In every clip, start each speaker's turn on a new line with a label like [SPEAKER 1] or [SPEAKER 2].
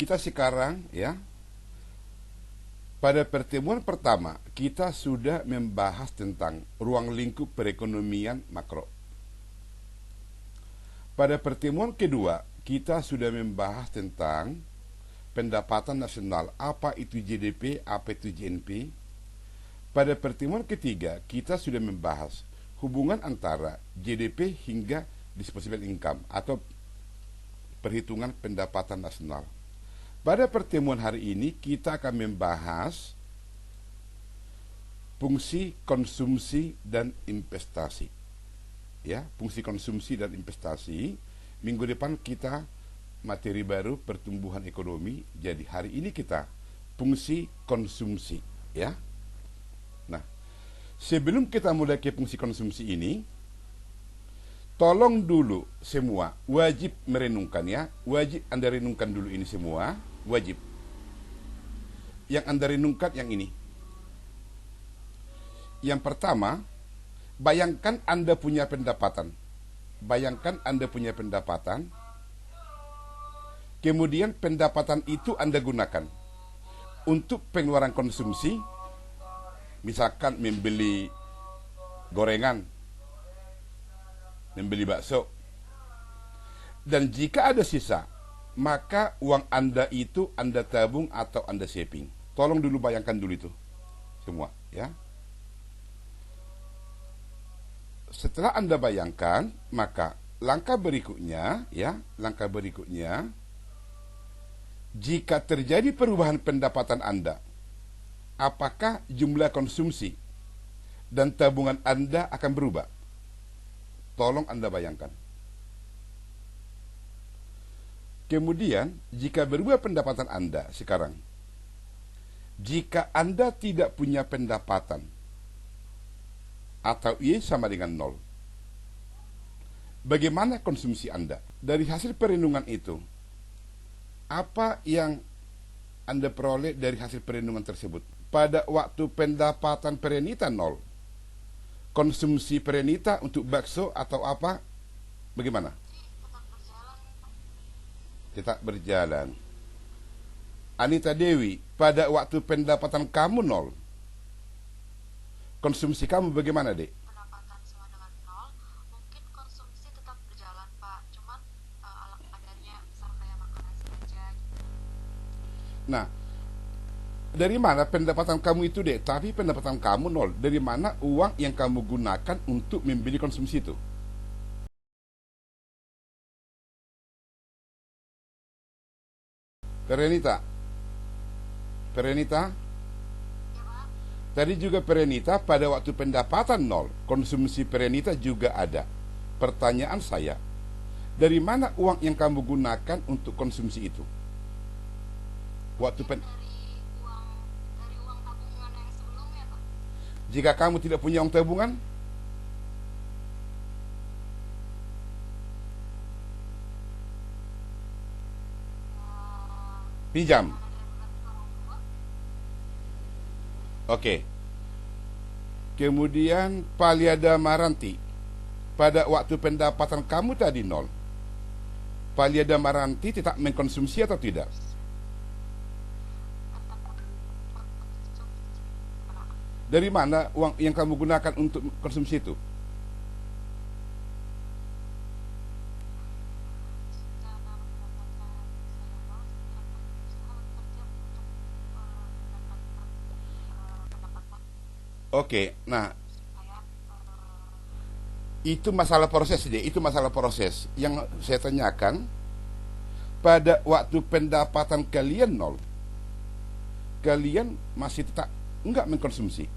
[SPEAKER 1] kita sekarang ya, pada pertemuan pertama kita sudah membahas tentang ruang lingkup perekonomian makro. Pada pertemuan kedua kita sudah membahas tentang pendapatan nasional, apa itu GDP, apa itu GNP. Pada pertemuan ketiga kita sudah membahas hubungan antara GDP hingga disposable income atau perhitungan pendapatan nasional. Pada pertemuan hari ini kita akan membahas fungsi konsumsi dan investasi. Ya, fungsi konsumsi dan investasi. Minggu depan kita materi baru pertumbuhan ekonomi. Jadi hari ini kita fungsi konsumsi, ya. Nah, sebelum kita mulai ke fungsi konsumsi ini, tolong dulu semua wajib merenungkan ya. Wajib Anda renungkan dulu ini semua. Wajib. Yang Anda renungkan yang ini. Yang pertama, bayangkan Anda punya pendapatan. Bayangkan Anda punya pendapatan. Kemudian pendapatan itu Anda gunakan untuk pengeluaran konsumsi. Misalkan membeli gorengan, membeli bakso. Dan jika ada sisa, maka uang Anda itu Anda tabung atau Anda saving. Tolong dulu bayangkan dulu itu semua, ya. Setelah Anda bayangkan, maka langkah berikutnya, ya, langkah berikutnya, jika terjadi perubahan pendapatan Anda, apakah jumlah konsumsi dan tabungan Anda akan berubah? Tolong Anda bayangkan. Kemudian, jika berubah pendapatan Anda sekarang, jika Anda tidak punya pendapatan, atau Y sama dengan 0, bagaimana konsumsi Anda? Dari hasil perenungan itu, apa yang Anda peroleh dari hasil perenungan tersebut? Pada waktu pendapatan Perenita 0, konsumsi Perenita untuk bakso atau apa, bagaimana? Tetap berjalan. Anita Dewi, pada waktu pendapatan kamu 0, konsumsi kamu bagaimana, Dek?
[SPEAKER 2] Pendapatan sama dengan 0, mungkin konsumsi tetap berjalan, Pak. Cuman ala kadarnya, misal kayak makan nasi aja gitu.
[SPEAKER 1] Nah, dari mana pendapatan kamu itu, Dek? Tapi pendapatan kamu 0. Dari mana uang yang kamu gunakan untuk membeli konsumsi itu? Perenita,
[SPEAKER 2] Ya, Pak.
[SPEAKER 1] tadi juga Perenita pada waktu pendapatan 0, konsumsi Perenita juga ada. Pertanyaan saya, dari mana uang yang kamu gunakan untuk konsumsi itu? Waktu
[SPEAKER 2] Mungkin dari uang tabungan yang sebelumnya, Pak.
[SPEAKER 1] Jika kamu tidak punya uang tabungan, pinjam.
[SPEAKER 2] Dana darurat sama orang tua.
[SPEAKER 1] Oke. Kemudian Paliada Maranti, pada waktu pendapatan kamu tadi 0, Paliada Maranti tetap mengkonsumsi atau tidak?
[SPEAKER 2] Tetap konsumsi, Pak.
[SPEAKER 1] Dari mana uang yang kamu gunakan untuk konsumsi itu?
[SPEAKER 2] Dana pendapatan saya 0, saya berusaha kerja untuk mendapatkan pendapatan
[SPEAKER 1] Oke, nah
[SPEAKER 2] supaya
[SPEAKER 1] itu masalah proses deh, itu masalah proses. Yang saya tanyakan, pada waktu pendapatan kalian 0, kalian masih tetap enggak mengkonsumsi.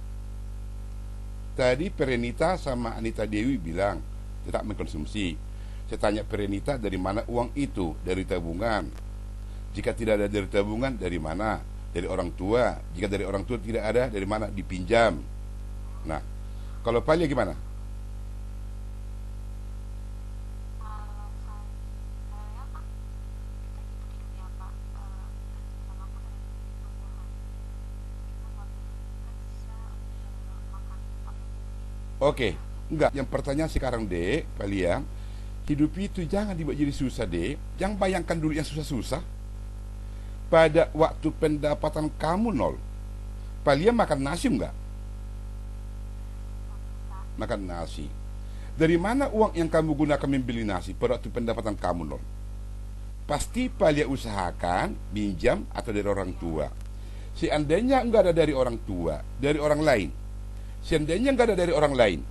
[SPEAKER 1] Tadi Perenita sama Anita Dewi bilang tetap mengkonsumsi. Saya tanya Perenita, dari mana uang itu? Dari tabungan. Jika tidak ada dari tabungan, dari mana? Dari orang tua. Jika dari orang tua tidak ada, dari mana? Dipinjam. Nah, kalau Palia gimana?
[SPEAKER 2] kalau saya kan kita hidup ya, Pak. Pertama aku dari tumbuhan. Kita waktu kita bisa makan apa
[SPEAKER 1] Oke, enggak. Yang pertanyaan sekarang, Dek, Palia, hidup itu jangan dibuat jadi susah, Dek. Jangan bayangkan dulu yang susah-susah. pada waktu pendapatan kamu nol, kalian makan nasi enggak? Makan nasi. Dari mana uang yang kamu gunakan membeli nasi pada waktu pendapatan kamu nol? Pasti kalian usahakan pinjam atau dari orang tua. Seandainya enggak ada dari orang tua, dari orang lain. Seandainya enggak ada dari orang lain,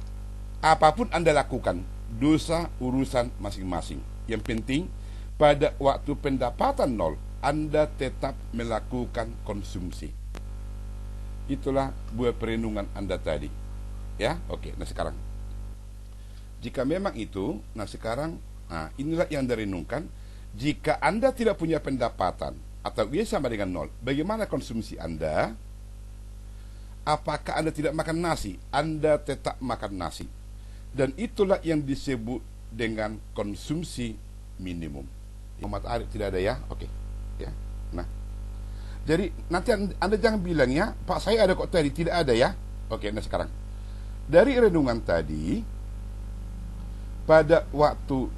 [SPEAKER 1] apapun Anda lakukan, dosa urusan masing-masing. Yang penting, pada waktu pendapatan nol, Anda tetap melakukan konsumsi. Itulah buah perenungan Anda tadi. Ya, oke. Nah sekarang, jika memang itu, inilah yang direnungkan. Jika Anda tidak punya pendapatan atau Y sama dengan nol, bagaimana konsumsi Anda? Apakah Anda tidak makan nasi? Anda tetap makan nasi. Dan itulah yang disebut dengan konsumsi minimum. Muhammad Arif tidak ada ya? Oke. Ya. Nah, jadi nanti Anda jangan bilang ya, Pak saya ada kok tadi, tidak ada ya? Oke, nah sekarang. Dari renungan tadi, pada waktu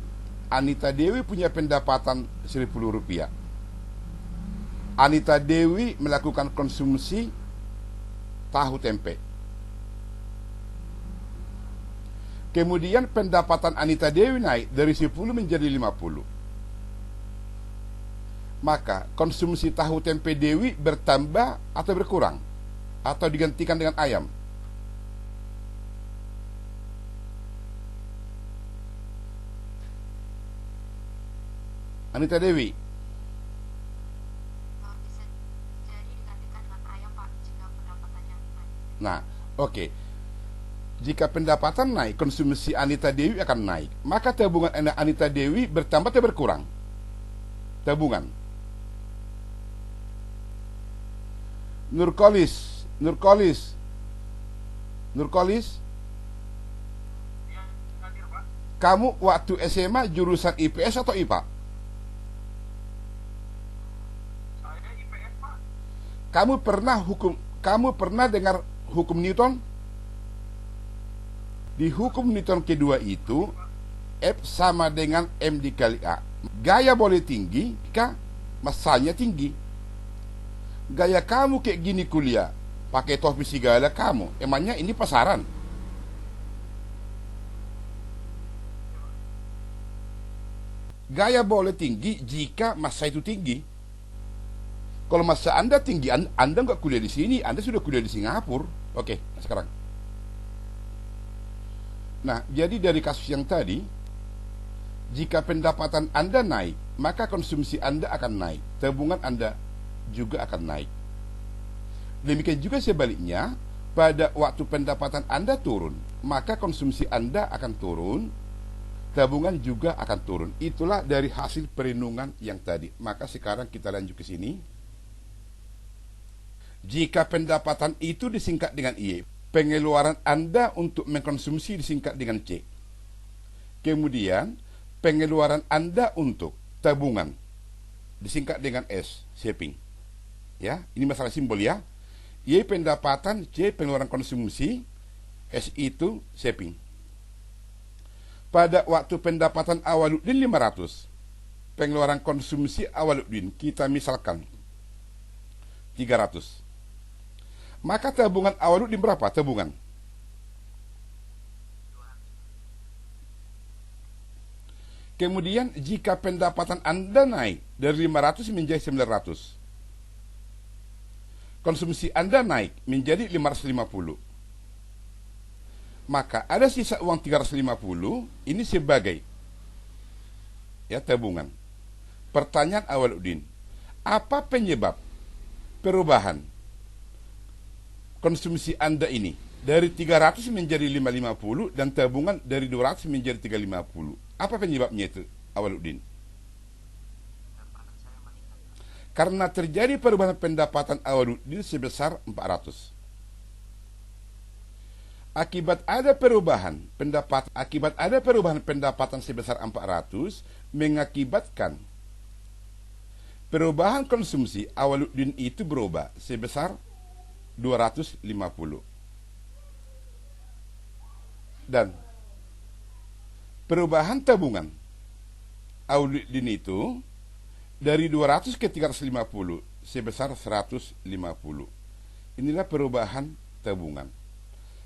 [SPEAKER 1] Anita Dewi punya pendapatan Rp1.000, Anita Dewi melakukan konsumsi tahu tempe. Kemudian pendapatan Anita Dewi naik dari 10 menjadi 50. Maka konsumsi tahu tempe Dewi bertambah atau berkurang? Atau digantikan dengan ayam? Anita Dewi.
[SPEAKER 2] Bisa jadi digantikan dengan ayam Pak jika pendapatannya naik.
[SPEAKER 1] Nah, oke. Jika pendapatan naik, konsumsi Anita Dewi akan naik. Maka tabungan Anita Dewi bertambah atau berkurang? Tabungan. Nurkolis. Kamu waktu SMA jurusan IPS atau IPA? Kamu pernah dengar hukum Newton? Di hukum Newton kedua itu, F sama dengan M dikali A. Gaya boleh tinggi jika masanya tinggi. Gaya kamu kayak gini kuliah, pakai topi segala kamu, emangnya ini pasaran? Gaya boleh tinggi jika masa itu tinggi. Kalau masa Anda tinggi, Anda nggak kuliah di sini, Anda sudah kuliah di Singapura. Oke, sekarang. Nah, jadi dari kasus yang tadi, jika pendapatan Anda naik, maka konsumsi Anda akan naik, tabungan Anda juga akan naik. Demikian juga sebaliknya, pada waktu pendapatan Anda turun, maka konsumsi Anda akan turun, tabungan juga akan turun. Itulah dari hasil perenungan yang tadi. Maka sekarang kita lanjut ke sini. Jika pendapatan itu disingkat dengan Y, pengeluaran Anda untuk mengkonsumsi disingkat dengan C. Kemudian, pengeluaran Anda untuk tabungan disingkat dengan S, saving. Ya, ini masalah simbol ya. Y pendapatan, C pengeluaran konsumsi, S itu saving. Pada waktu pendapatan Awaluddin 500, pengeluaran konsumsi Awaluddin kita misalkan 300. Maka tabungan Awaluddin berapa tabungan? Kemudian jika pendapatan Anda naik dari 500 menjadi 900, konsumsi Anda naik menjadi 550. Maka ada sisa uang 350, ini sebagai ya tabungan. Pertanyaan Awaluddin, apa penyebab perubahan konsumsi Anda ini dari 300 menjadi 550 dan tabungan dari 200 menjadi 350? Apa penyebabnya itu, Awaluddin? Karena terjadi perubahan pendapatan Awaluddin sebesar 400. Akibat ada perubahan pendapatan sebesar 400 mengakibatkan perubahan konsumsi Awaluddin itu berubah sebesar 250. Dan perubahan tabungan Awaluddin itu Dari 200 ke 350 sebesar 150. Inilah perubahan tabungan.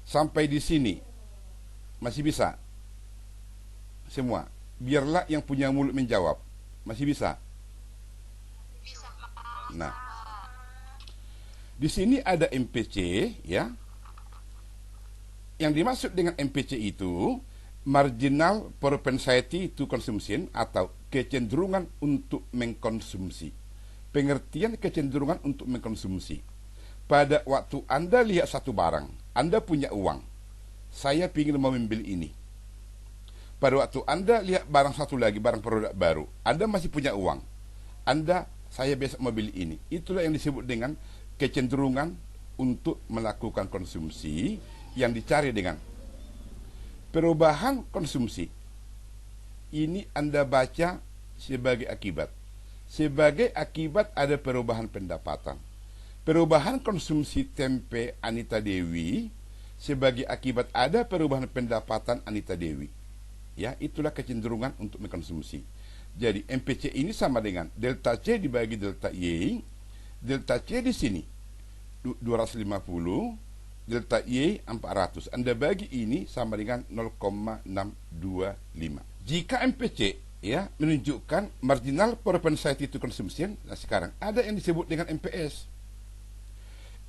[SPEAKER 1] Sampai di sini masih bisa semua. Biarlah yang punya mulut menjawab. Masih bisa.
[SPEAKER 2] Bisa, Pak.
[SPEAKER 1] Nah, di sini ada MPC ya. Yang dimaksud dengan MPC itu marginal propensity to consumption atau kecenderungan untuk mengkonsumsi. Pengertian kecenderungan untuk mengkonsumsi. Pada waktu Anda lihat satu barang, Anda punya uang. Saya ingin mau membeli ini. Pada waktu Anda lihat barang satu lagi, barang produk baru, Anda masih punya uang. Saya besok mau beli ini. Itulah yang disebut dengan kecenderungan untuk melakukan konsumsi yang dicari dengan perubahan konsumsi. Ini Anda baca sebagai akibat. Sebagai akibat ada perubahan pendapatan. Perubahan konsumsi tempe Anita Dewi, sebagai akibat ada perubahan pendapatan Anita Dewi. Ya, itulah kecenderungan untuk mengkonsumsi. Jadi MPC ini sama dengan delta C dibagi delta Y. Delta C di sini 250, delta Y 400. Anda bagi ini sama dengan 0,625. Jika MPC ya menunjukkan marginal propensity to consumption, nah sekarang ada yang disebut dengan MPS.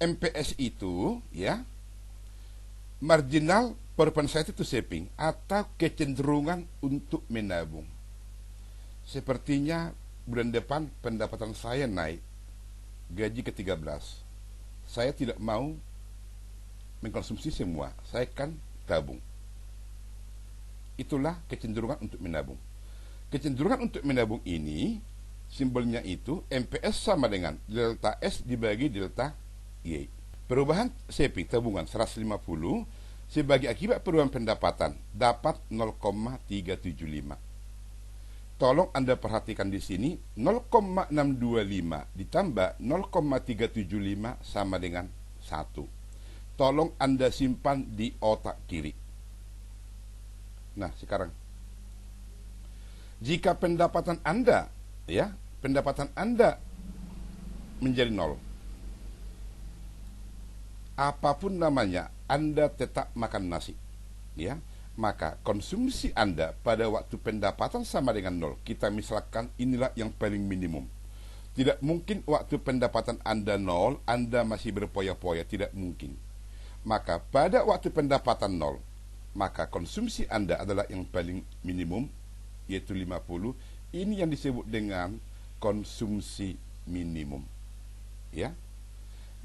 [SPEAKER 1] MPS itu ya marginal propensity to saving atau kecenderungan untuk menabung. Sepertinya bulan depan pendapatan saya naik, gaji ke-13. Saya tidak mau mengkonsumsi semua, saya kan tabung. Itulah kecenderungan untuk menabung. Kecenderungan untuk menabung ini simbolnya itu MPS sama dengan delta S dibagi delta Y. Perubahan saving tabungan 150 sebagai akibat perubahan pendapatan dapat 0,375. Tolong Anda perhatikan di sini 0,625 ditambah 0,375 sama dengan 1. Tolong Anda simpan di otak kiri. Nah, sekarang jika pendapatan Anda menjadi 0, apapun namanya, Anda tetap makan nasi, ya. Maka konsumsi Anda pada waktu pendapatan sama dengan 0. Kita misalkan inilah yang paling minimum. Tidak mungkin waktu pendapatan Anda 0, Anda masih berpoya-poya, tidak mungkin. Maka pada waktu pendapatan 0, maka konsumsi Anda adalah yang paling minimum, yaitu 50. Ini yang disebut dengan konsumsi minimum. Ya.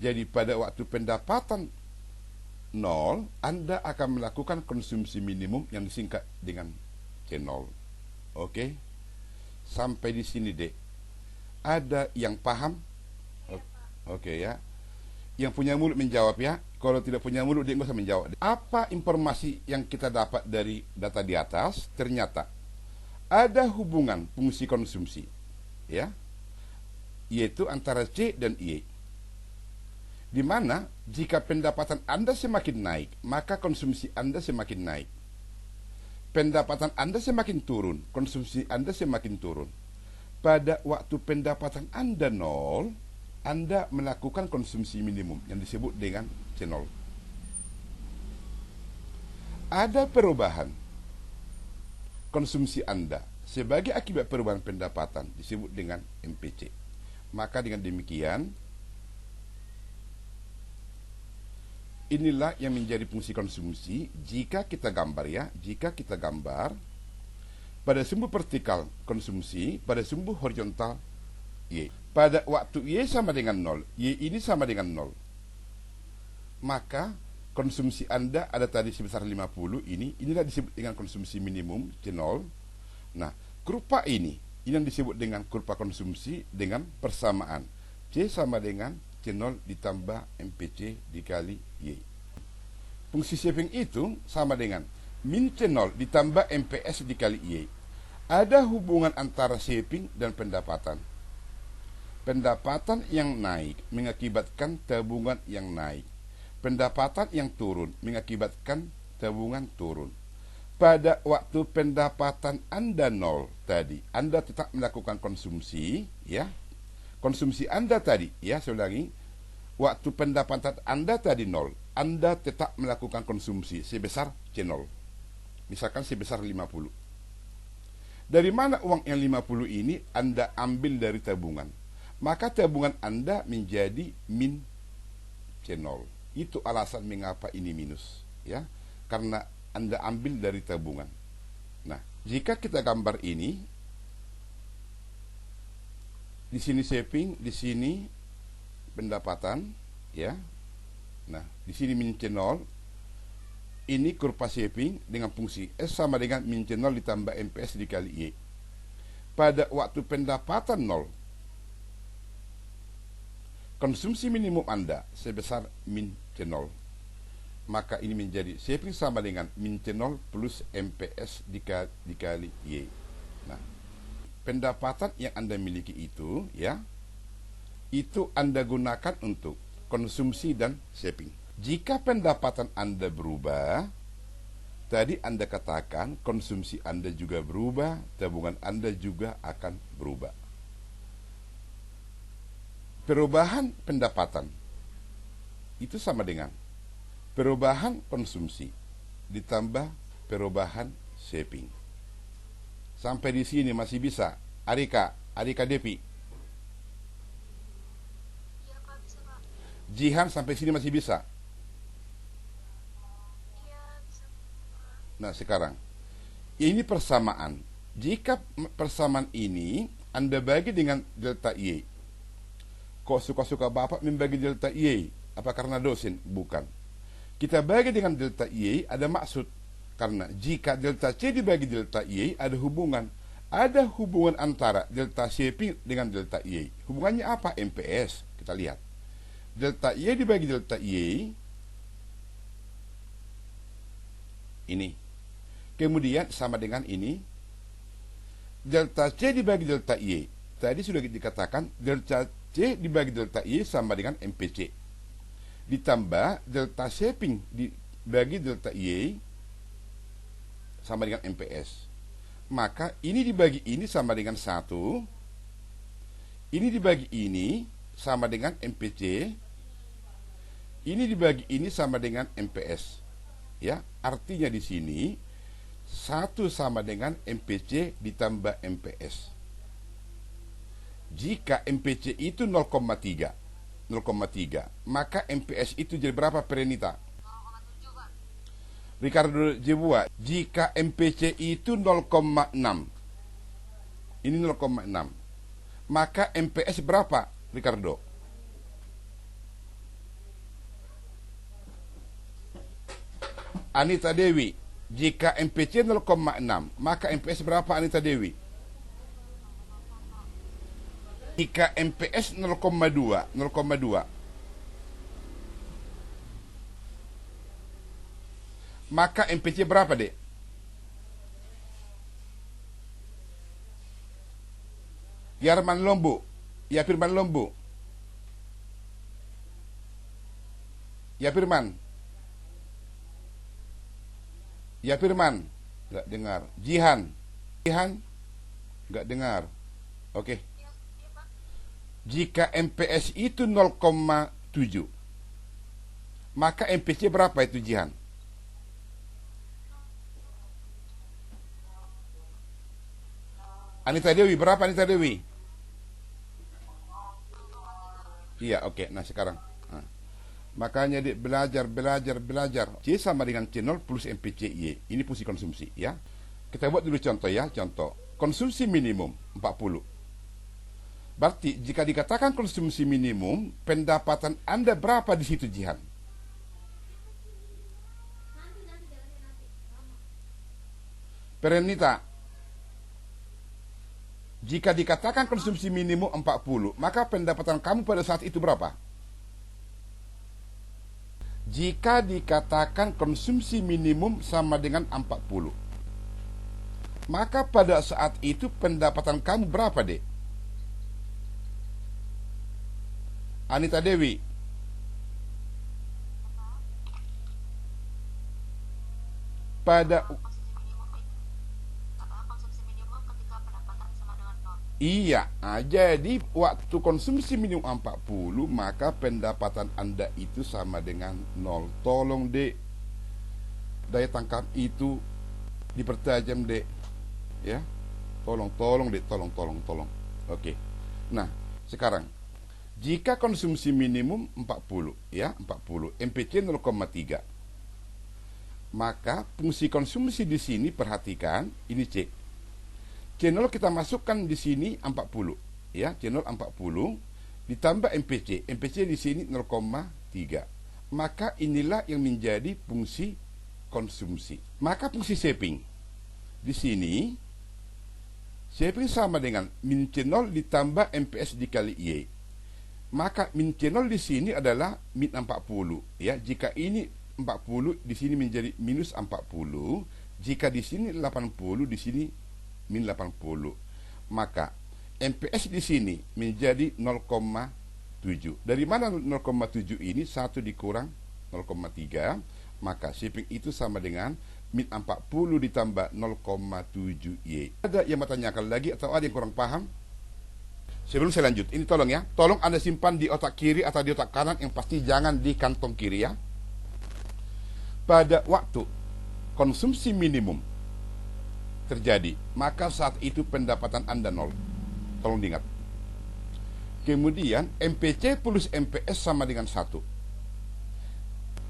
[SPEAKER 1] Jadi pada waktu pendapatan 0, Anda akan melakukan konsumsi minimum yang disingkat dengan C0. Oke? Sampai di sini, Dek. Ada yang paham? Oke ya. Yang punya mulut menjawab ya. Kalau tidak punya mulut, dia nggak usah menjawab. Apa informasi yang kita dapat dari data di atas? Ternyata ada hubungan fungsi konsumsi, ya, yaitu antara C dan Y. Di mana jika pendapatan Anda semakin naik, maka konsumsi Anda semakin naik. Pendapatan Anda semakin turun, konsumsi Anda semakin turun. Pada waktu pendapatan Anda 0, Anda melakukan konsumsi minimum yang disebut dengan C0. Ada perubahan konsumsi Anda sebagai akibat perubahan pendapatan disebut dengan MPC. Maka dengan demikian, inilah yang menjadi fungsi konsumsi jika kita gambar ya. Jika kita gambar pada sumbu vertikal konsumsi, pada sumbu horizontal Y. Pada waktu Y sama dengan 0, Y ini sama dengan 0. Maka konsumsi Anda ada tadi sebesar 50 inilah disebut dengan konsumsi minimum C0. Nah, kurva ini yang disebut dengan kurva konsumsi dengan persamaan C sama dengan C0 ditambah MPC dikali Y. Fungsi saving itu sama dengan min C0 ditambah MPS dikali Y. Ada hubungan antara saving dan pendapatan. Pendapatan yang naik mengakibatkan tabungan yang naik. Pendapatan yang turun mengakibatkan tabungan turun. pada waktu pendapatan Anda nol tadi, Anda tetap melakukan konsumsi, ya. Konsumsi Anda tadi, ya, saya ulangi, waktu pendapatan Anda tadi nol, Anda tetap melakukan konsumsi sebesar C0. Misalkan sebesar 50. Dari mana uang yang 50 ini Anda ambil dari tabungan? Maka tabungan Anda menjadi min C0. Itu alasan mengapa ini minus, ya. Karena Anda ambil dari tabungan. Nah, jika kita gambar ini, di sini saving, di sini pendapatan, ya. Nah, di sini min C0. Ini kurva saving dengan fungsi S sama dengan min C0 ditambah MPS dikali Y. Pada waktu pendapatan 0, konsumsi minimum Anda sebesar min C0. Maka ini menjadi saving sama dengan min C0 plus MPS dikali Y. Nah, pendapatan yang Anda miliki itu, ya, itu Anda gunakan untuk konsumsi dan saving. Jika pendapatan Anda berubah, tadi Anda katakan konsumsi Anda juga berubah, tabungan Anda juga akan berubah. Perubahan pendapatan itu sama dengan perubahan konsumsi ditambah perubahan saving. Sampai di sini masih bisa. Arika Devi.
[SPEAKER 2] Iya Pak, bisa Pak.
[SPEAKER 1] Jihan sampai sini masih bisa.
[SPEAKER 2] Iya, bisa Pak.
[SPEAKER 1] Nah, sekarang ini persamaan. Jika persamaan ini Anda bagi dengan delta Y. Kok suka-suka Bapak membagi delta Y? Apa karena dosen? Bukan. Kita bagi dengan delta Y ada maksud. Karena jika delta C dibagi delta Y ada hubungan. Ada hubungan antara delta C dengan delta Y. Hubungannya apa? MPS. Kita lihat. Delta Y dibagi delta Y. Ini. Kemudian sama dengan ini. Delta C dibagi delta Y. Tadi sudah dikatakan delta C dibagi delta Y sama dengan MPC. Ditambah delta saving dibagi delta Y sama dengan MPS. Maka ini dibagi ini sama dengan 1. Ini dibagi ini sama dengan MPC. Ini dibagi ini sama dengan MPS. Ya, artinya di sini 1 sama dengan MPC ditambah MPS. Jika MPC itu 0,3, maka MPS itu jadi berapa, Perenita?
[SPEAKER 2] 0,7 Pak.
[SPEAKER 1] Ricardo Jebua, jika MPC itu 0,6, ini 0,6, maka MPS berapa, Ricardo? Anita Dewi, jika MPC 0,6, maka MPS berapa, Anita Dewi? Jika MPS 0,2, maka MPC berapa, Dek? Yarman Lombo, ya Firman Lombo, ya Firman, nggak dengar. Jihan, nggak dengar. Oke.
[SPEAKER 2] Iya, iya Pak.
[SPEAKER 1] Jika MPS itu 0,7, maka MPC berapa itu, Jihan? Anita Dewi, berapa Anita Dewi? Iya, oke. Nah, sekarang. Nah. Makanya Dek, belajar. C sama dengan C0 plus MPCY. Ini fungsi konsumsi, ya. Kita buat dulu contoh, ya. Contoh. Konsumsi minimum 40. Berarti jika dikatakan konsumsi minimum, pendapatan Anda berapa di situ, Jihan? Perenita, jika dikatakan konsumsi minimum 40, maka pendapatan kamu pada saat itu berapa? Jika dikatakan konsumsi minimum sama dengan 40, maka pada saat itu pendapatan kamu berapa, Dek? Anita Dewi. Pada Iya, jadi waktu konsumsi minimum 40, maka pendapatan Anda itu sama dengan nol. Tolong dek, daya tangkap itu dipertajam dek, ya. Tolong dek, tolong. Oke. Nah, sekarang jika konsumsi minimum 40, ya, 40, MPC 0,3, maka fungsi konsumsi di sini perhatikan, ini C. C0 kita masukkan di sini 40, ya, C0 40 ditambah MPC. MPC di sini 0,3. Maka inilah yang menjadi fungsi konsumsi. Maka fungsi shaping di sini shaping sama dengan min C0 ditambah MPS dikali Y. Maka min C0 di sini adalah min 40, ya. Jika ini 40 di sini menjadi minus 40, jika di sini 80 di sini min 80. Maka MPS di sini menjadi 0,7. Dari mana 0,7 ini? 1 dikurang 0,3, maka shaping itu sama dengan min 40 ditambah 0,7Y. Ada yang bertanyakan lagi atau ada yang kurang paham? Sebelum saya lanjut, ini tolong ya, tolong Anda simpan di otak kiri atau di otak kanan, yang pasti jangan di kantong kiri ya. Pada waktu konsumsi minimum terjadi, maka saat itu pendapatan Anda nol. Tolong diingat. Kemudian MPC plus MPS sama dengan 1.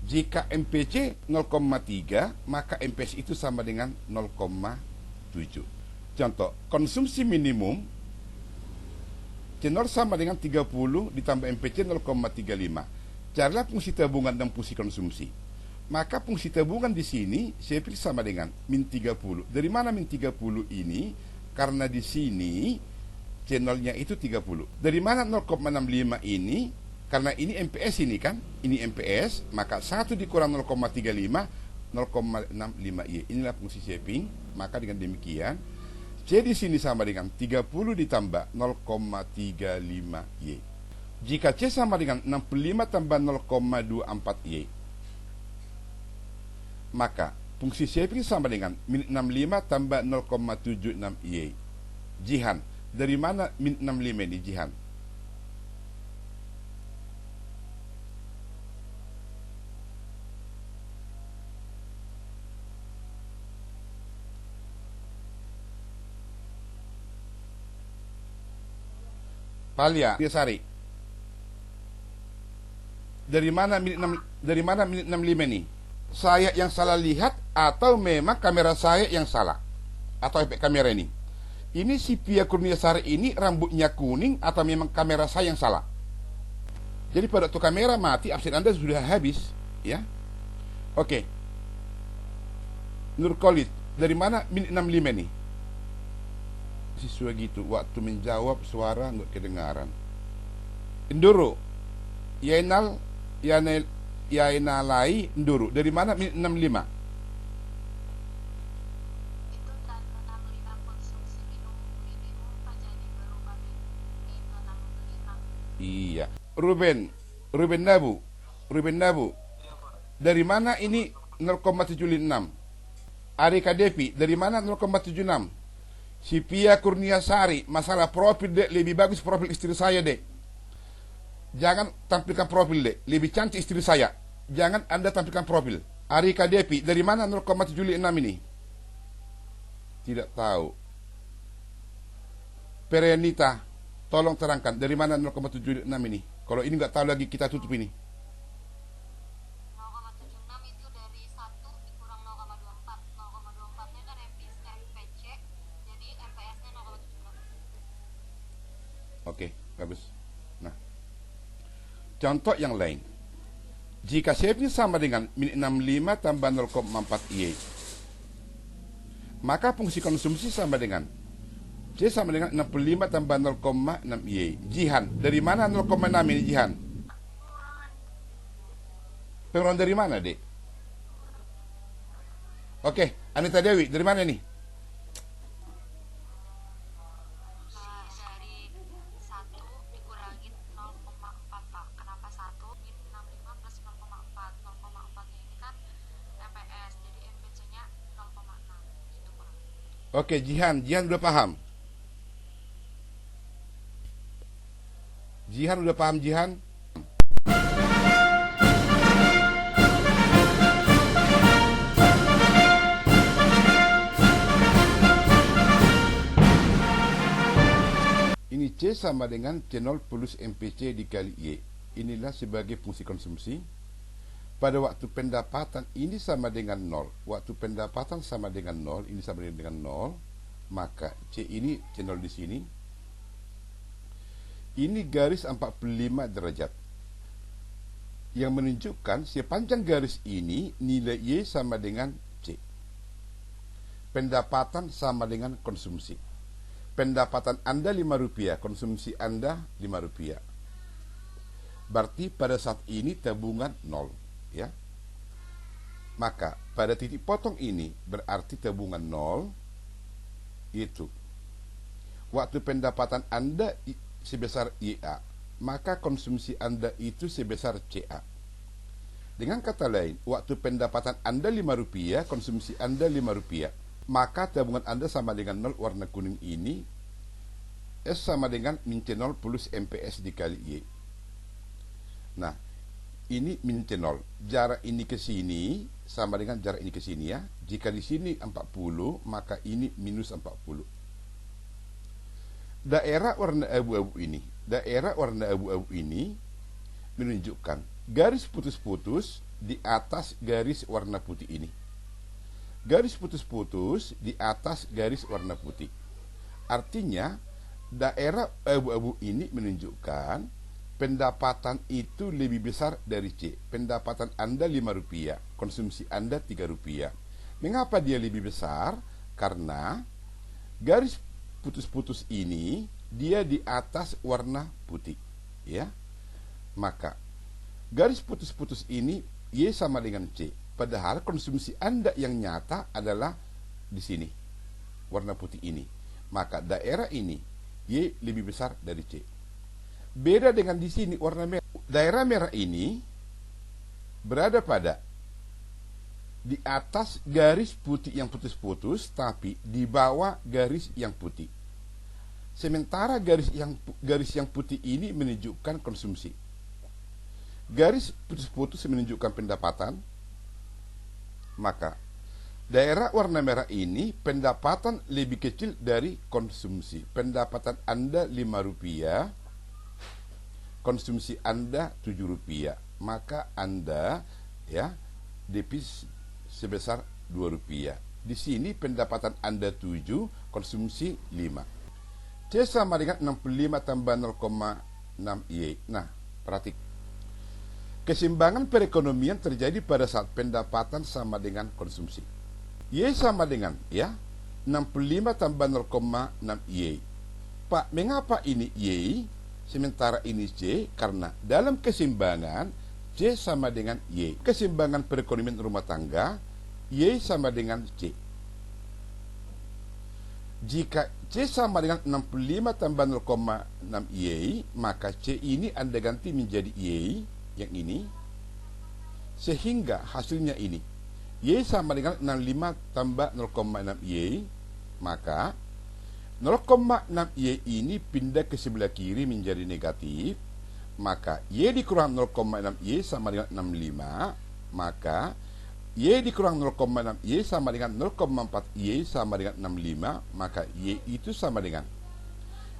[SPEAKER 1] Jika MPC 0,3, maka MPS itu sama dengan 0,7. Contoh, konsumsi minimum C0 sama dengan 30 ditambah MPC 0,35. Carilah fungsi tabungan dan fungsi konsumsi. Maka fungsi tabungan di sini saya pilih sama dengan min 30. Dari mana min 30 ini? Karena di sini C0-nya itu 30. Dari mana 0,65 ini? Karena ini MPS ini kan? Ini MPS, maka 1 dikurang 0,35, 0,65Y. Inilah fungsi shaping. Maka dengan demikian C di sini sama dengan 30 ditambah 0,35Y. Jika C sama dengan 65 tambah 0,24Y, maka fungsi shaping sama dengan min 65 tambah 0,76Y. Jihan, dari mana min 65 ini Jihan? Palia, Sari. Dari mana min 65 ini? Saya yang salah lihat atau memang kamera saya yang salah? Atau efek kamera ini? Ini si Pia Kurniasari ini rambutnya kuning atau memang kamera saya yang salah? Jadi pada waktu kamera mati, absen Anda sudah habis, ya. Oke. Nur Khalid, dari mana min 65 nih? Siswa gitu, waktu menjawab suara nggak kedengaran. Enduro, Yainalai Enduro, dari mana min 65?
[SPEAKER 2] Itu dan 65 konsumsi minimum Pak, jadi baru pakai min 65.
[SPEAKER 1] Iya. Ruben Nabu, dari mana ini 0,76? Arika Devi, dari mana 0,76? Si Pia Kurniasari, masalah profil dek, lebih bagus profil istri saya dek. Jangan tampilkan profil dek, lebih cantik istri saya. Jangan Anda tampilkan profil. Arika Devi, dari mana 0,76 ini? Tidak tahu. Perenita, tolong terangkan dari mana 0,76 ini. Kalau ini nggak tahu lagi, kita tutup ini.
[SPEAKER 2] 0,76 itu dari 1 dikurang 0,24. 0,24-nya kan MPC, jadi MPS-nya 0,76.
[SPEAKER 1] Oke, bagus. Nah, contoh yang lain. Jika shaping sama dengan min 65 tambah 0,4Y, maka fungsi konsumsi sama dengan C sama dengan 65 tambah 0,6Y. Jihan, dari mana 0,6 ini Jihan? Pengurangan dari mana, Dek? Oke, Anita Dewi, dari mana nih?
[SPEAKER 2] Dari 1 dikurangin 0,4 Pak. Kenapa 1? Min 65 plus 0,4. 0,4-nya ini kan MPS, jadi MPC-nya 0,6. Itu Pak.
[SPEAKER 1] Oke, Jihan udah paham? Jihan udah paham Jihan? Ini C sama dengan C0 plus MPC dikali Y. Inilah sebagai fungsi konsumsi. Pada waktu pendapatan ini sama dengan 0. Waktu pendapatan sama dengan 0, ini sama dengan 0. Maka C ini C0 di sini. Ini garis 45 derajat. Yang menunjukkan sepanjang garis ini nilai Y sama dengan C. Pendapatan sama dengan konsumsi. Pendapatan Anda Rp5, konsumsi Anda Rp5. Berarti pada saat ini tabungan 0, ya. Maka pada titik potong ini berarti tabungan 0 itu waktu pendapatan Anda sebesar IA, maka konsumsi Anda itu sebesar CA. Dengan kata lain, waktu pendapatan Anda Rp5, konsumsi Anda Rp5, maka tabungan Anda sama dengan 0, warna kuning ini. S sama dengan min C0 plus MPS dikali Y. Nah, ini min C0. Jarak ini ke sini sama dengan jarak ini ke sini, ya. Jika di sini 40, maka ini minus 40. Daerah warna abu-abu ini menunjukkan garis putus-putus di atas garis warna putih ini. Garis putus-putus di atas garis warna putih. Artinya, daerah abu-abu ini menunjukkan pendapatan itu lebih besar dari C. Pendapatan Anda Rp5, konsumsi Anda Rp3. Mengapa dia lebih besar? Karena garis putus-putus ini dia di atas warna putih, ya. Maka garis putus-putus ini Y sama dengan C. Padahal konsumsi Anda yang nyata adalah di sini, warna putih ini. Maka daerah ini Y lebih besar dari C. Beda dengan di sini warna merah. Daerah merah ini berada pada di atas garis putih yang putus-putus, tapi di bawah garis yang putih. Sementara garis yang putih ini menunjukkan konsumsi. Garis putus-putus menunjukkan pendapatan. Maka daerah warna merah ini pendapatan lebih kecil dari konsumsi. Pendapatan Anda Rp5, konsumsi Anda Rp7. Maka Anda, ya, defisit sebesar Rp2. Di sini pendapatan Anda 7, konsumsi 5. C sama dengan 65 tambah 0,6 Y. Nah, perhatikan. Keseimbangan perekonomian terjadi pada saat pendapatan sama dengan konsumsi. Y sama dengan, ya, 65 tambah 0,6 Y. Pak, mengapa ini Y sementara ini C? Karena dalam keseimbangan C sama dengan Y. Keseimbangan perekonomian rumah tangga, Y sama dengan C. Jika C sama dengan 65 tambah 0,6 Y, maka C ini Anda ganti menjadi Y yang ini, sehingga hasilnya ini Y sama dengan 65 tambah 0,6 Y. Maka 0,6 Y ini pindah ke sebelah kiri menjadi negatif. Maka Y dikurang 0,6 Y sama dengan 65. Maka Y dikurang 0,6 Y sama dengan 0,4 Y sama dengan 65. Maka Y itu sama dengan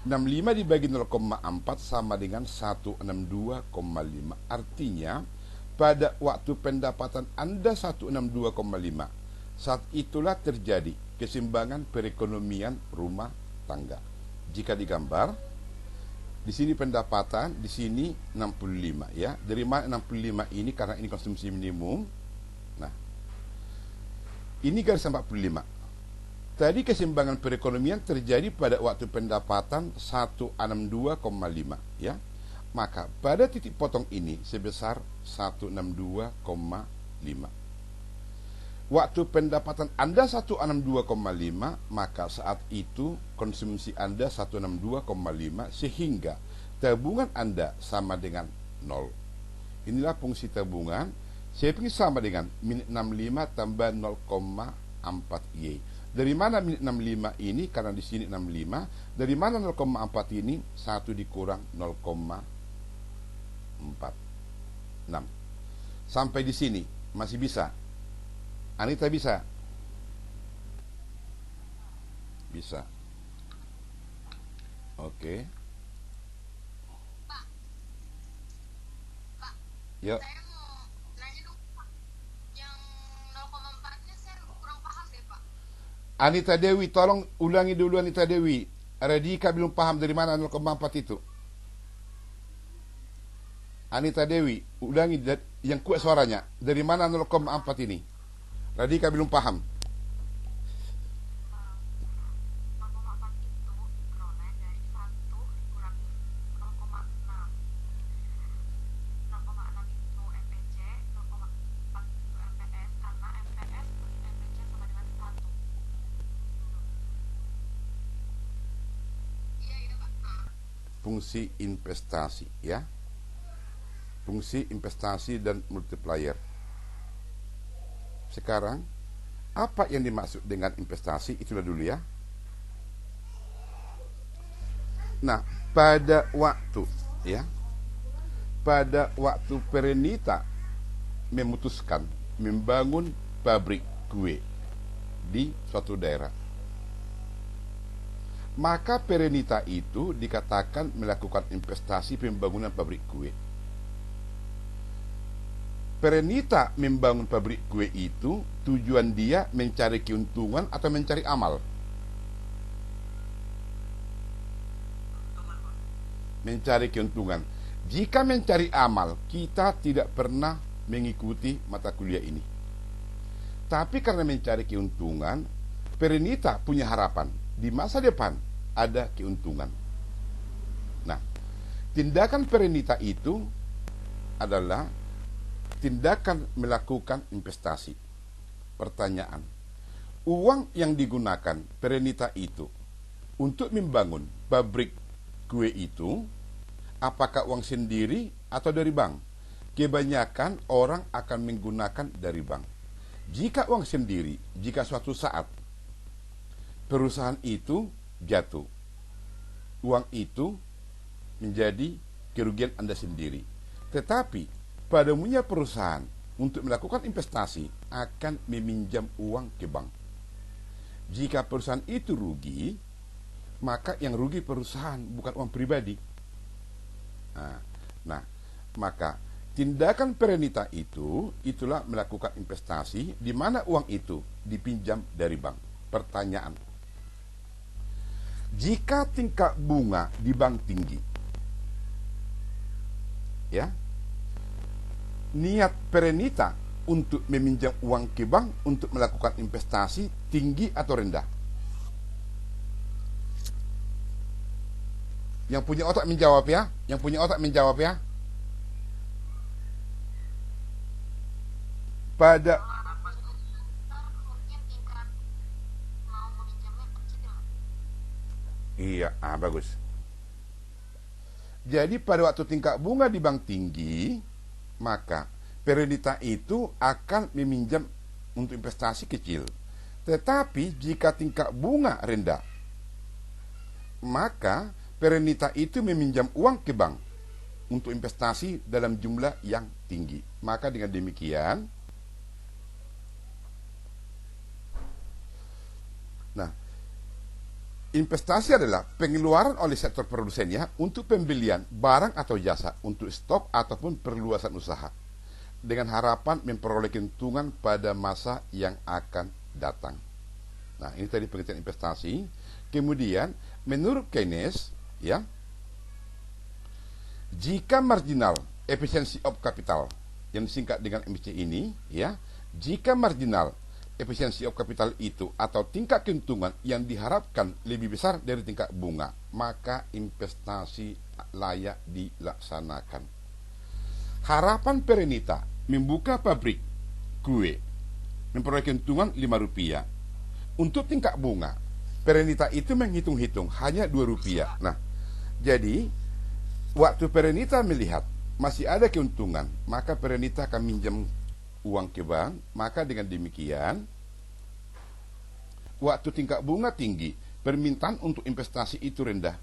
[SPEAKER 1] 65 dibagi 0,4 sama dengan 162,5. Artinya, pada waktu pendapatan Anda 162,5, saat itulah terjadi keseimbangan perekonomian rumah tangga. Jika digambar, di sini pendapatan, di sini 65, ya. Dari mana 65 ini? Karena ini konsumsi minimum. Nah, ini garis 45. Tadi keseimbangan perekonomian terjadi pada waktu pendapatan 162,5, ya. Maka pada titik potong ini sebesar 162,5. Waktu pendapatan Anda 162,5, maka saat itu konsumsi Anda 162,5, sehingga tabungan Anda sama dengan 0. Inilah fungsi tabungan. Saya pilih sama dengan min 65 tambah 0,4 Y. Dari mana min 65 ini? Karena di sini 65. Dari mana 0,4 ini? 1 dikurang 0,4. 6. Sampai di sini masih bisa. Anita bisa? Bisa. Oke.
[SPEAKER 2] Pak, Pak,
[SPEAKER 1] Yuk.
[SPEAKER 2] saya mau nanya dong, Pak. Yang 0,4-nya saya kurang paham deh, Pak.
[SPEAKER 1] Anita Dewi, tolong ulangi dulu Anita Dewi. Radika belum paham dari mana 0,4 itu. Anita Dewi, ulangi yang kuat suaranya. Dari mana 0,4 ini? Radika belum paham.
[SPEAKER 2] 0,4 itu diperoleh dari 1 dikurangi 0,6. 0,6 itu MPC, 0,4 itu MPS, karena MPS plus MPC sama dengan 1. Iya, iya, Pak.
[SPEAKER 1] Fungsi investasi, ya. Fungsi investasi dan multiplier. Sekarang, apa yang dimaksud dengan investasi? Itulah dulu ya. Nah, pada waktu Perenita memutuskan membangun pabrik kue di suatu daerah, maka Perenita itu dikatakan melakukan investasi pembangunan pabrik kue. Perenita membangun pabrik kue itu tujuan dia mencari keuntungan atau mencari amal? Mencari keuntungan. Jika mencari amal, kita tidak pernah mengikuti mata kuliah ini. Tapi karena mencari keuntungan, Perenita punya harapan di masa depan ada keuntungan. Nah, tindakan Perenita itu adalah tindakan melakukan investasi. Pertanyaan, uang yang digunakan Perenita itu untuk membangun pabrik kue itu, apakah uang sendiri atau dari bank? Kebanyakan orang akan menggunakan dari bank. Jika uang sendiri, jika suatu saat perusahaan itu jatuh, uang itu menjadi kerugian Anda sendiri. Tetapi pada umumnya perusahaan untuk melakukan investasi akan meminjam uang ke bank. Jika perusahaan itu rugi, maka yang rugi perusahaan, bukan uang pribadi. Nah, maka tindakan Perenita itu, itulah melakukan investasi di mana uang itu dipinjam dari bank. Pertanyaan, jika tingkat bunga di bank tinggi, ya, niat Perenita untuk meminjam uang ke bank untuk melakukan investasi tinggi atau rendah? Yang punya otak menjawab ya. Yang punya otak menjawab ya. Pada
[SPEAKER 2] Mungkin tingkat mau meminjamnya kecil.
[SPEAKER 1] Iya, bagus. Jadi pada waktu tingkat bunga di bank tinggi, maka Perenita itu akan meminjam untuk investasi kecil. Tetapi jika tingkat bunga rendah, maka Perenita itu meminjam uang ke bank untuk investasi dalam jumlah yang tinggi. Maka dengan demikian, nah, investasi adalah pengeluaran oleh sektor produsennya untuk pembelian barang atau jasa, untuk stok ataupun perluasan usaha, dengan harapan memperoleh keuntungan pada masa yang akan datang. Nah, ini tadi pengertian investasi. Kemudian, menurut Keynes, ya, jika marginal efficiency of capital, yang disingkat dengan MCC ini, ya, jika marginal efisiensi of capital itu atau tingkat keuntungan yang diharapkan lebih besar dari tingkat bunga, maka investasi layak dilaksanakan. Harapan Perenita membuka pabrik kue memperoleh keuntungan Rp5. Untuk tingkat bunga, Perenita itu menghitung-hitung hanya Rp2. Nah, jadi waktu Perenita melihat masih ada keuntungan, maka Perenita akan minjam uang ke bank. Maka dengan demikian, waktu tingkat bunga tinggi, permintaan untuk investasi itu rendah.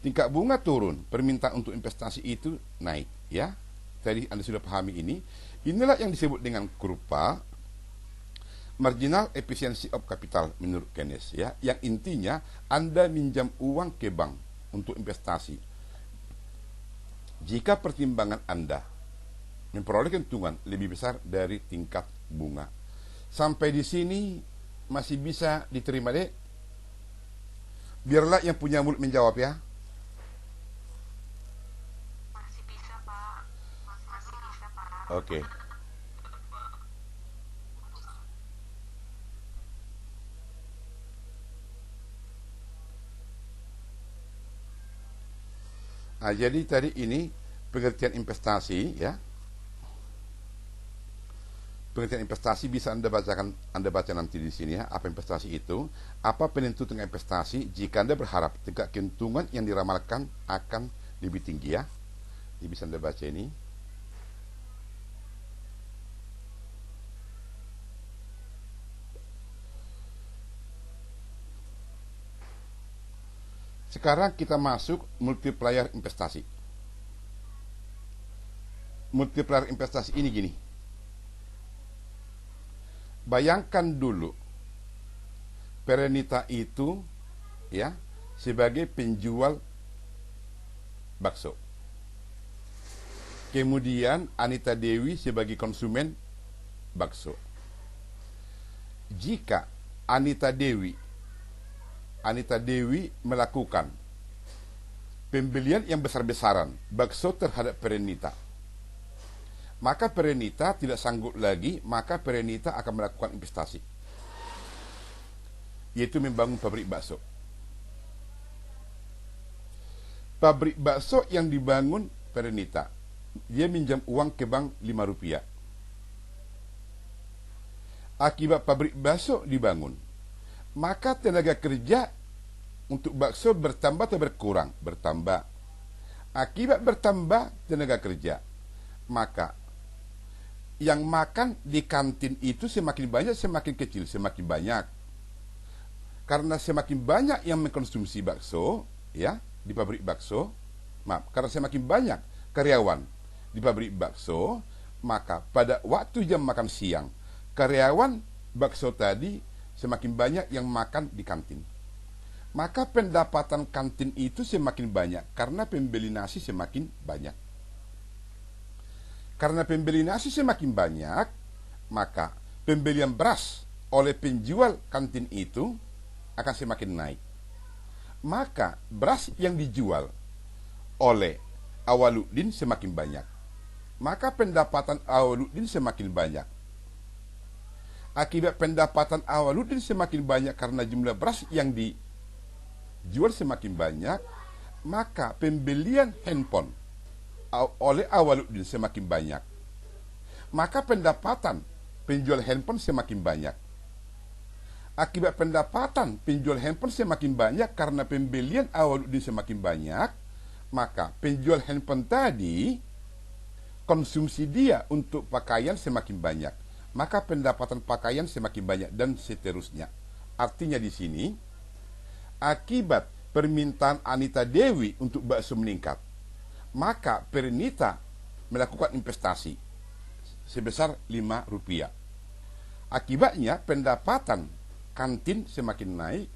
[SPEAKER 1] tingkat bunga turun, permintaan untuk investasi itu naik, ya. Tadi Anda sudah pahami ini. Inilah yang disebut dengan kurva marginal efficiency of capital menurut Keynes, ya. Yang intinya Anda minjam uang ke bank untuk investasi. Jika pertimbangan Anda memperoleh keuntungan lebih besar dari tingkat bunga. Sampai di sini masih bisa diterima, Dek? Biarlah yang punya mulut menjawab, ya.
[SPEAKER 2] Masih bisa, Pak. Masih bisa, Pak.
[SPEAKER 1] Oke. Nah, jadi tadi ini pengertian investasi, ya. Pengertian investasi bisa Anda baca nanti di sini, ya. Apa investasi itu? Apa penentu tentang investasi? Jika Anda berharap tingkat keuntungan yang diramalkan akan lebih tinggi, ya. Ini bisa Anda baca ini. Sekarang kita masuk multiplier investasi. Multiplier investasi ini gini. Bayangkan dulu Perenita itu, ya, sebagai penjual bakso. Kemudian Anita Dewi sebagai konsumen bakso. Jika Anita Dewi melakukan pembelian yang besar-besaran bakso terhadap Perenita, maka Perenita tidak sanggup lagi, maka Perenita akan melakukan investasi, yaitu membangun pabrik bakso. Pabrik bakso yang dibangun Perenita, dia minjam uang ke bank 5 rupiah. Akibat pabrik bakso dibangun, maka tenaga kerja untuk bakso bertambah atau berkurang? Bertambah. Akibat bertambah tenaga kerja, maka yang makan di kantin itu semakin banyak, semakin kecil, semakin banyak. Karena semakin banyak yang mengkonsumsi bakso, ya, di pabrik bakso, karena semakin banyak karyawan di pabrik bakso, maka pada waktu jam makan siang, karyawan bakso tadi semakin banyak yang makan di kantin. Maka pendapatan kantin itu semakin banyak karena pembeli nasi semakin banyak. Karena pembeli nasi semakin banyak, maka pembelian beras oleh penjual kantin itu akan semakin naik. Maka beras yang dijual oleh Awaluddin semakin banyak, maka pendapatan Awaluddin semakin banyak. Akibat pendapatan Awaluddin semakin banyak karena jumlah beras yang dijual semakin banyak, maka pembelian handphone oleh Awaluddin semakin banyak, maka pendapatan penjual handphone semakin banyak. Akibat pendapatan penjual handphone semakin banyak karena pembelian Awaluddin semakin banyak, maka penjual handphone tadi konsumsi dia untuk pakaian semakin banyak, maka pendapatan pakaian semakin banyak, dan seterusnya. Artinya di sini, akibat permintaan Anita Dewi untuk bakso meningkat, maka Perenita melakukan investasi sebesar 5 rupiah. Akibatnya pendapatan kantin semakin naik,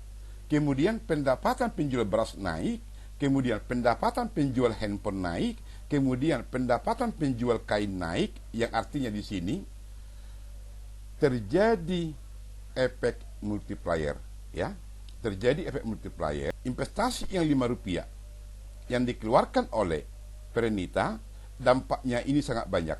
[SPEAKER 1] kemudian pendapatan penjual beras naik, kemudian pendapatan penjual handphone naik, kemudian pendapatan penjual kain naik, yang artinya di sini terjadi efek multiplier, ya. Terjadi efek multiplier. Investasi yang 5 rupiah yang dikeluarkan oleh Perenita, dampaknya ini sangat banyak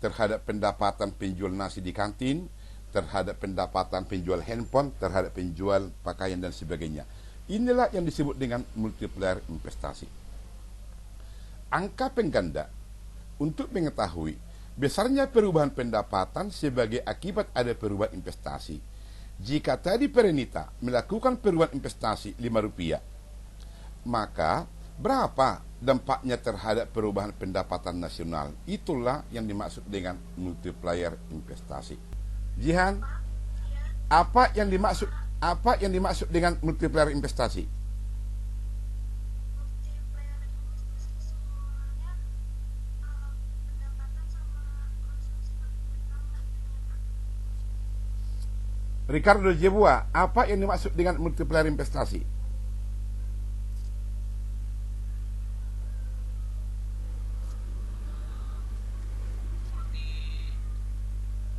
[SPEAKER 1] terhadap pendapatan penjual nasi di kantin, terhadap pendapatan penjual handphone, terhadap penjual pakaian dan sebagainya. Inilah yang disebut dengan multiplier investasi. Angka pengganda untuk mengetahui besarnya perubahan pendapatan sebagai akibat ada perubahan investasi. Jika tadi Perenita melakukan perubahan investasi 5 rupiah, maka berapa dampaknya terhadap perubahan pendapatan nasional? Itulah yang dimaksud dengan multiplier investasi. Jihan, apa yang dimaksud dengan multiplier investasi? Ricardo Jebua, apa yang dimaksud dengan multiplier investasi?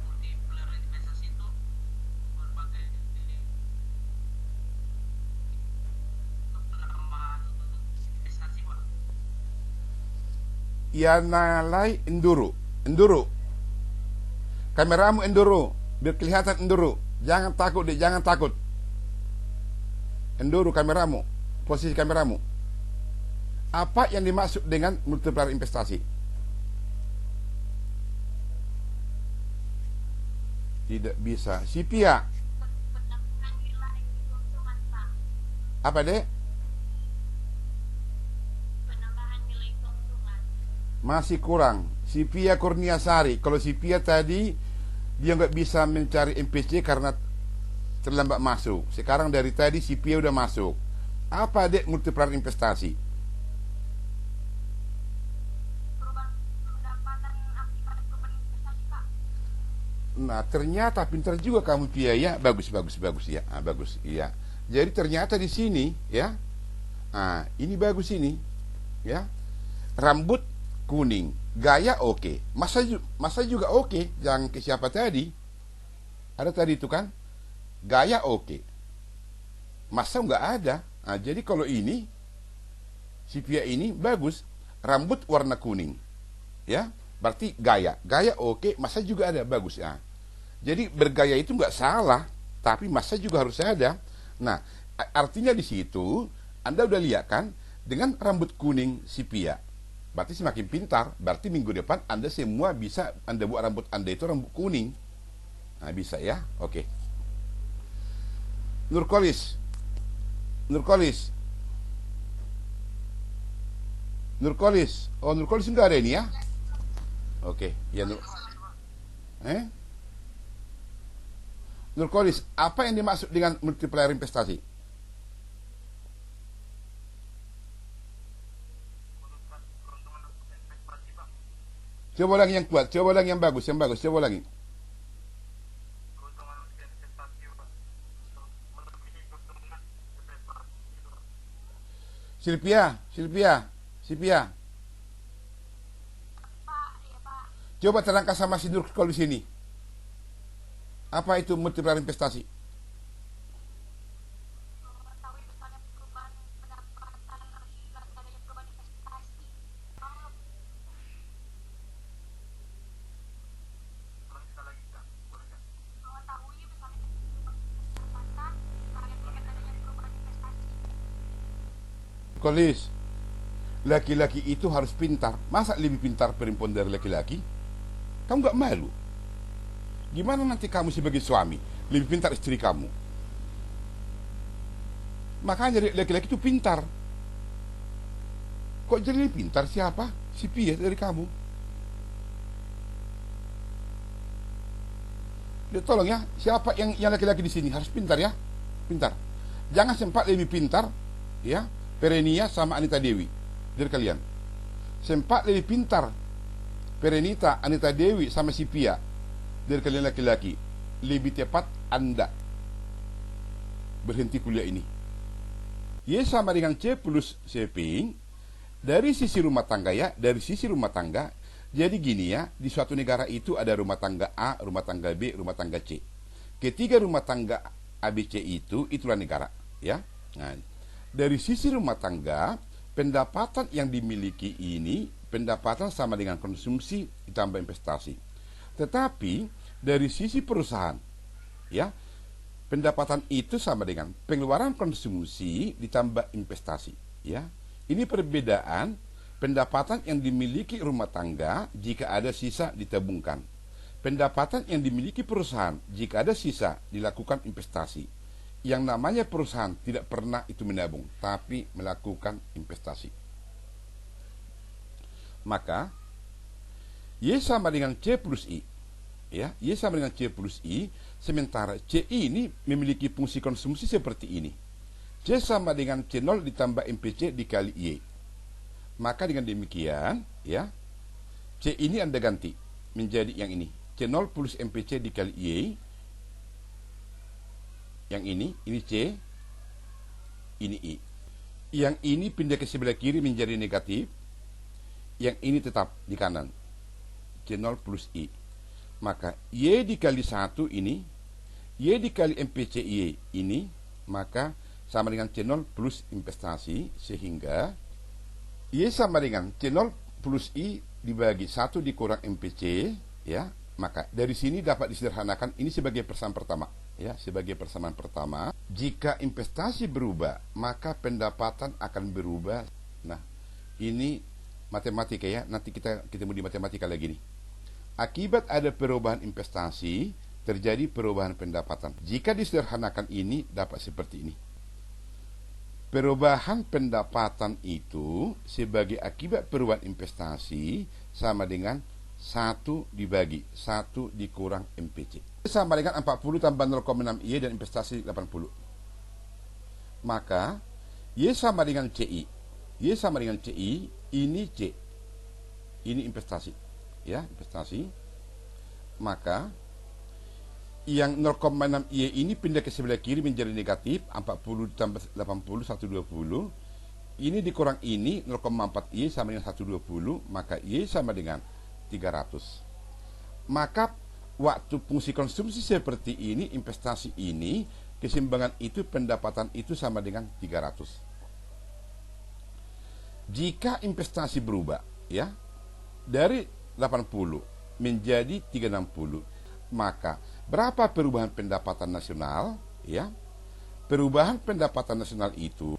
[SPEAKER 3] Multiplier investasi itu berbagai penambahan investasi, Pak.
[SPEAKER 1] Yanalai enduro. Kameramu enduro, biar kelihatan enduro. Jangan takut deh, jangan takut. Enduro kameramu, posisi kameramu. Apa yang dimaksud dengan multiplier investasi? Tidak bisa. Sipia,
[SPEAKER 2] Penambahan nilai keuntungan, Pak.
[SPEAKER 1] apa deh?
[SPEAKER 2] Penambahan nilai keuntungan.
[SPEAKER 1] Masih kurang. Sipia Kurniasari. Kalau Sipia tadi dia nggak bisa mencari MPC karena terlambat masuk. Sekarang dari tadi Sipia udah masuk. Apa dek multiplier investasi?
[SPEAKER 2] Perubahan pendapatan akibat perubahan investasi, Pak.
[SPEAKER 1] Nah, ternyata pintar juga kamu Pia ya. Bagus ya. Bagus. Iya. Jadi ternyata di sini ya. Ini bagus ini. Ya. Rambut kuning, gaya oke. Masa juga oke. Yang ke siapa tadi? Ada tadi itu kan? Gaya oke. Masa nggak ada. Jadi kalau ini si Pia ini bagus. Rambut warna kuning. Ya. Berarti gaya oke, masa juga ada, bagus ya. Jadi bergaya itu nggak salah, tapi masa juga harus ada. Nah, artinya di situ Anda udah lihat kan, dengan rambut kuning si Pia, berarti semakin pintar. Berarti minggu depan Anda semua bisa Anda buat rambut Anda itu rambut kuning. Nah, bisa ya, oke. Nurkolis, oh Nurkolis enggak ada ini ya. Oke, ya Nurkolis, apa yang dimaksud dengan multiplier investasi?
[SPEAKER 3] Keuntungan investasi, Pak.
[SPEAKER 1] Coba ulangi yang kuat, coba ulangi yang bagus, coba ulangi.
[SPEAKER 3] Keuntungan investasi, Pak. Melebihi keuntungan investasi, Pak.
[SPEAKER 1] Silvia,
[SPEAKER 2] Pak, ya, Pak.
[SPEAKER 1] coba terangkan sama si Nurkolis ini. Apa itu multiplier investasi?
[SPEAKER 2] Mengetahui misalnya perubahan pendapatan akibat adanya perubahan investasi.
[SPEAKER 3] Ulang sekali lagi, Kak. Boleh, Kak?
[SPEAKER 2] Mengetahui misalnya pendapatan akibat adanya perubahan investasi.
[SPEAKER 1] Nurkolis, laki-laki itu harus pintar. Masa lebih pintar perempuan dari laki-laki? Kamu gak malu? Gimana nanti kamu sebagai suami lebih pintar istri kamu? Makanya laki-laki itu pintar. Kok jadi lebih pintar siapa? Si Pia dari kamu. Dia tolong ya, siapa yang laki-laki di sini harus pintar ya, pintar. Jangan sempat lebih pintar, ya, Perenia sama Anita Dewi dari kalian. Sempat lebih pintar Perenita, Anita Dewi sama si Pia dari kalian laki-laki. Lebih tepat Anda berhenti kuliah ini. Y sama dengan C plus Cping dari sisi rumah tangga ya, dari sisi rumah tangga. Jadi gini ya, di suatu negara itu ada rumah tangga A, rumah tangga B, rumah tangga C. Ketiga rumah tangga ABC itulah negara, ya. Nah, dari sisi rumah tangga, pendapatan yang dimiliki ini pendapatan sama dengan konsumsi ditambah investasi. Tetapi dari sisi perusahaan, ya, pendapatan itu sama dengan pengeluaran konsumsi ditambah investasi, ya. Ini perbedaan pendapatan yang dimiliki rumah tangga jika ada sisa ditabungkan. Pendapatan yang dimiliki perusahaan jika ada sisa dilakukan investasi. Yang namanya perusahaan tidak pernah itu menabung, tapi melakukan investasi. Maka Y sama dengan C plus I. Ya, Y sama dengan C plus I, sementara C ini memiliki fungsi konsumsi seperti ini. C sama dengan C0 ditambah MPC dikali Y. Maka dengan demikian, ya, C ini Anda ganti menjadi yang ini. C0 plus MPC dikali Y Yang ini C, ini I. Yang ini pindah ke sebelah kiri menjadi negatif, yang ini tetap di kanan, C0 plus I. Maka Y dikali 1 ini, Y dikali MPCY ini, maka sama dengan C0 plus investasi, sehingga Y sama dengan C0 plus I dibagi 1 dikurang MPC, ya. Maka dari sini dapat disederhanakan ini sebagai persamaan pertama, ya, sebagai persamaan pertama. Jika investasi berubah, maka pendapatan akan berubah. Nah, ini matematika ya. Nanti kita ketemu di matematika lagi nih. Akibat ada perubahan investasi, terjadi perubahan pendapatan. Jika disederhanakan ini dapat seperti ini. Perubahan pendapatan itu sebagai akibat perubahan investasi sama dengan 1 dibagi 1 dikurang MPC. Sama dengan 40 tambah 0,6 Y dan investasi 80. Maka Y sama dengan CI. Y sama dengan CI, ini C. Ini investasi. Ya, investasi. Maka yang 0,6 Y ini pindah ke sebelah kiri menjadi negatif, 40 tambah 80 120. Ini dikurang ini 0,4 Y sama dengan 120, maka Y sama dengan 300. Maka waktu fungsi konsumsi seperti ini, investasi ini, keseimbangan itu, pendapatan itu sama dengan 300. Jika investasi berubah, ya, dari 80 menjadi 360, maka berapa perubahan pendapatan nasional, ya? Perubahan pendapatan nasional itu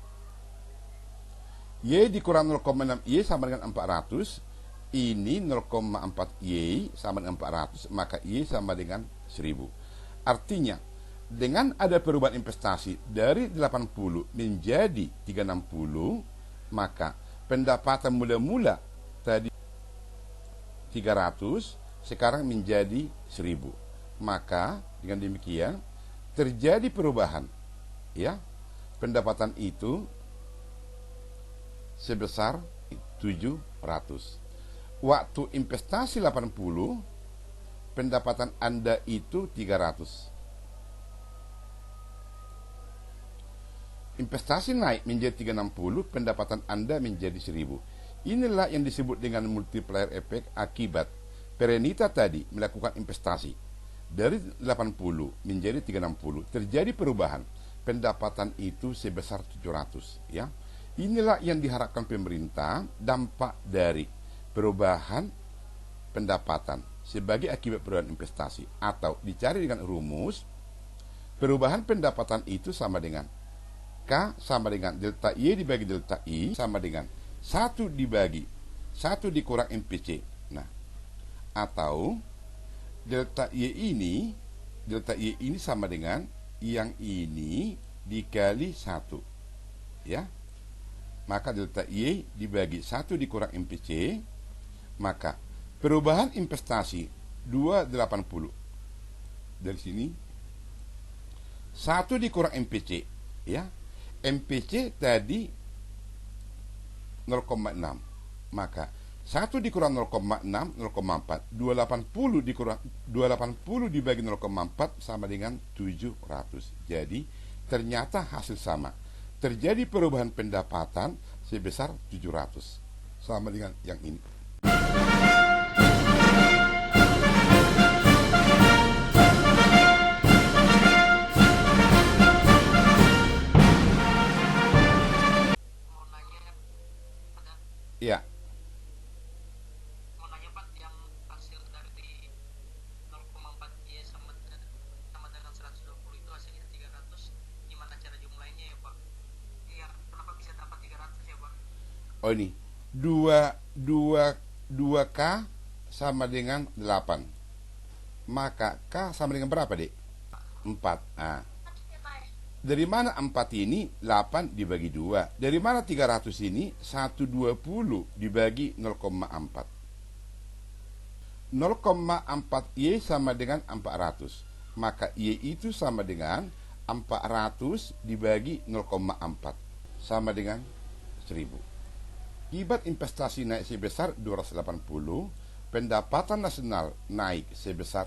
[SPEAKER 1] Y dikurang 0,6 Y sama dengan 400. Ini 0,4 Y sama dengan 400, maka Y sama dengan 1000. Artinya, dengan ada perubahan investasi dari 80 menjadi 360, maka pendapatan mula-mula tadi 300, sekarang menjadi 1000. Maka, dengan demikian, terjadi perubahan. Ya, pendapatan itu sebesar 700. Waktu investasi 80, pendapatan Anda itu 300. Investasi naik menjadi 360, pendapatan Anda menjadi 1000. Inilah yang disebut dengan multiplier effect akibat Perenita tadi melakukan investasi dari 80 menjadi 360. Terjadi perubahan, pendapatan itu sebesar 700, ya. Inilah yang diharapkan pemerintah, dampak dari perubahan pendapatan sebagai akibat perubahan investasi, atau dicari dengan rumus perubahan pendapatan itu sama dengan K sama dengan delta Y dibagi delta I sama dengan 1 dibagi 1 dikurang MPC. Nah, atau delta Y ini sama dengan yang ini dikali 1, ya. Maka delta Y dibagi 1 dikurang MPC, maka perubahan investasi 280. Dari sini 1 dikurang MPC, ya. MPC tadi 0,6. Maka 1 dikurang 0,6 0,4. 280 dikurang 280 dibagi 0,4 sama dengan 700. Jadi ternyata hasil sama. Terjadi perubahan pendapatan sebesar 700. Sama dengan yang ini.
[SPEAKER 3] Mau nanya ada
[SPEAKER 1] Ya,
[SPEAKER 3] mau nanya Pak, yang hasil dari 0,4 Y sama dengan 120 itu hasilnya 300, gimana cara jumlahnya ya Pak? Iya, kenapa bisa dapat 300 ya Pak?
[SPEAKER 1] oh ini 2K sama dengan 8. Maka K sama dengan berapa, Dek? 4. Ah. Dari mana 4 ini? 8 dibagi 2. Dari mana 300 ini? 120 dibagi 0,4. 0,4 Y sama dengan 400. Maka Y itu sama dengan 400 dibagi 0,4. Sama dengan 1000. Akibat investasi naik sebesar 280, pendapatan nasional naik sebesar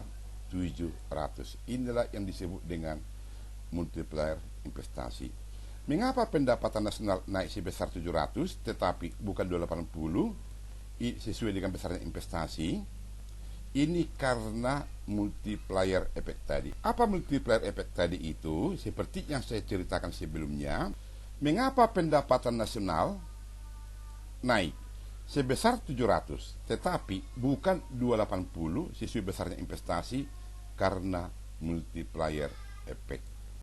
[SPEAKER 1] 700. Inilah yang disebut dengan multiplier investasi. Mengapa pendapatan nasional naik sebesar 700 tetapi bukan 280 sesuai dengan besarnya investasi? Ini karena multiplier effect tadi. Apa multiplier effect tadi itu? Seperti yang saya ceritakan sebelumnya, mengapa pendapatan nasional naik sebesar 700 tetapi bukan 280 sesuai besarnya investasi? Karena multiplier effect